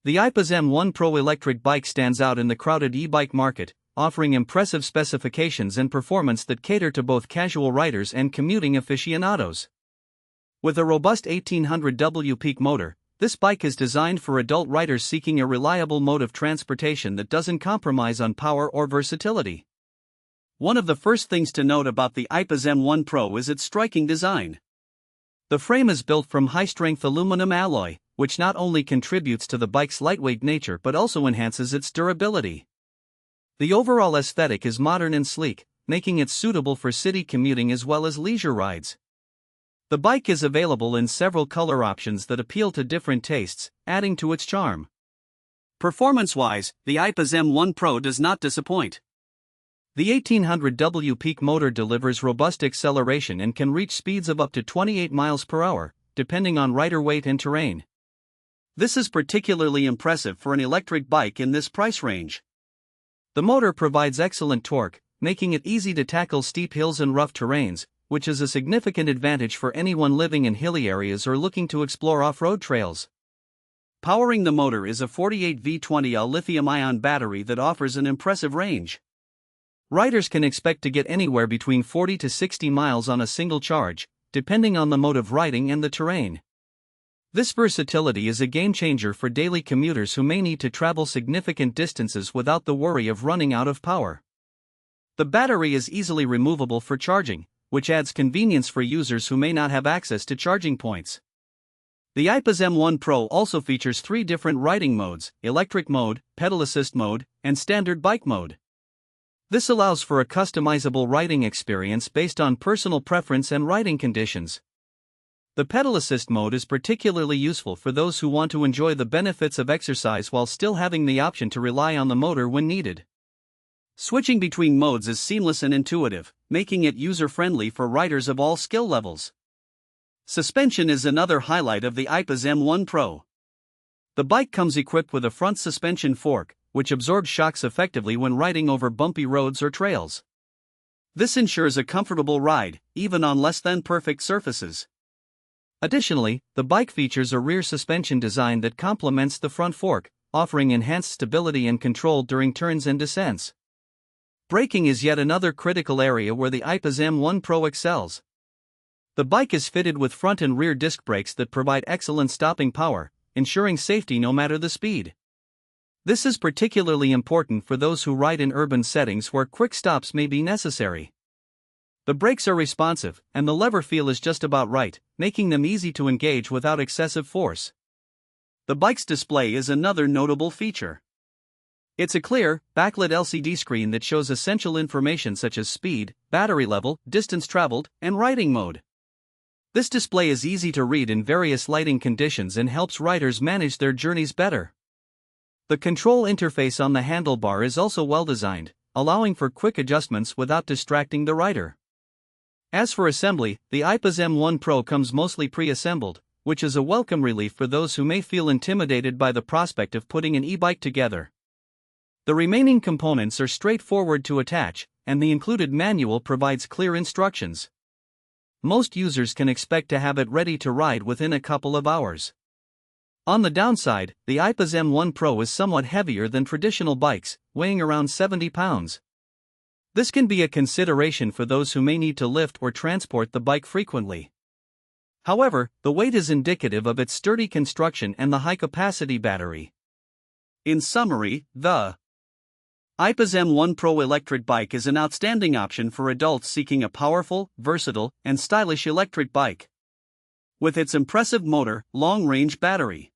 The Aipas M1 Pro electric bike stands out in the crowded e-bike market, offering impressive specifications and performance that cater to both casual riders and commuting aficionados. With a robust 1800W peak motor, this bike is designed for adult riders seeking a reliable mode of transportation that doesn't compromise on power or versatility. One of the first things to note about the Aipas M1 Pro is its striking design. The frame is built from high-strength aluminum alloy, which not only contributes to the bike's lightweight nature but also enhances its durability. The overall aesthetic is modern and sleek, making it suitable for city commuting as well as leisure rides. The bike is available in several color options that appeal to different tastes, adding to its charm. Performance-wise, the Aipas M1 Pro does not disappoint. The 1800W peak motor delivers robust acceleration and can reach speeds of up to 28 miles per hour, depending on rider weight and terrain. This is particularly impressive for an electric bike in this price range. The motor provides excellent torque, making it easy to tackle steep hills and rough terrains, which is a significant advantage for anyone living in hilly areas or looking to explore off-road trails. Powering the motor is a 48V20L lithium-ion battery that offers an impressive range. Riders can expect to get anywhere between 40 to 60 miles on a single charge, depending on the mode of riding and the terrain. This versatility is a game-changer for daily commuters who may need to travel significant distances without the worry of running out of power. The battery is easily removable for charging, which adds convenience for users who may not have access to charging points. The Aipas M1 Pro also features 3 different riding modes: electric mode, pedal assist mode, and standard bike mode. This allows for a customizable riding experience based on personal preference and riding conditions. The pedal assist mode is particularly useful for those who want to enjoy the benefits of exercise while still having the option to rely on the motor when needed. Switching between modes is seamless and intuitive, making it user-friendly for riders of all skill levels. Suspension is another highlight of the Aipas M1 Pro. The bike comes equipped with a front suspension fork, which absorbs shocks effectively when riding over bumpy roads or trails. This ensures a comfortable ride, even on less-than-perfect surfaces. Additionally, the bike features a rear suspension design that complements the front fork, offering enhanced stability and control during turns and descents. Braking is yet another critical area where the Aipas M1 Pro excels. The bike is fitted with front and rear disc brakes that provide excellent stopping power, ensuring safety no matter the speed. This is particularly important for those who ride in urban settings where quick stops may be necessary. The brakes are responsive, and the lever feel is just about right, making them easy to engage without excessive force. The bike's display is another notable feature. It's a clear, backlit LCD screen that shows essential information such as speed, battery level, distance traveled, and riding mode. This display is easy to read in various lighting conditions and helps riders manage their journeys better. The control interface on the handlebar is also well designed, allowing for quick adjustments without distracting the rider. As for assembly, the Aipas M1 Pro comes mostly pre-assembled, which is a welcome relief for those who may feel intimidated by the prospect of putting an e-bike together. The remaining components are straightforward to attach, and the included manual provides clear instructions. Most users can expect to have it ready to ride within a couple of hours. On the downside, the Aipas M1 Pro is somewhat heavier than traditional bikes, weighing around 70 pounds. This can be a consideration for those who may need to lift or transport the bike frequently. However, the weight is indicative of its sturdy construction and the high-capacity battery. In summary, the Aipas M1 Pro electric bike is an outstanding option for adults seeking a powerful, versatile, and stylish electric bike. With its impressive motor, long-range battery,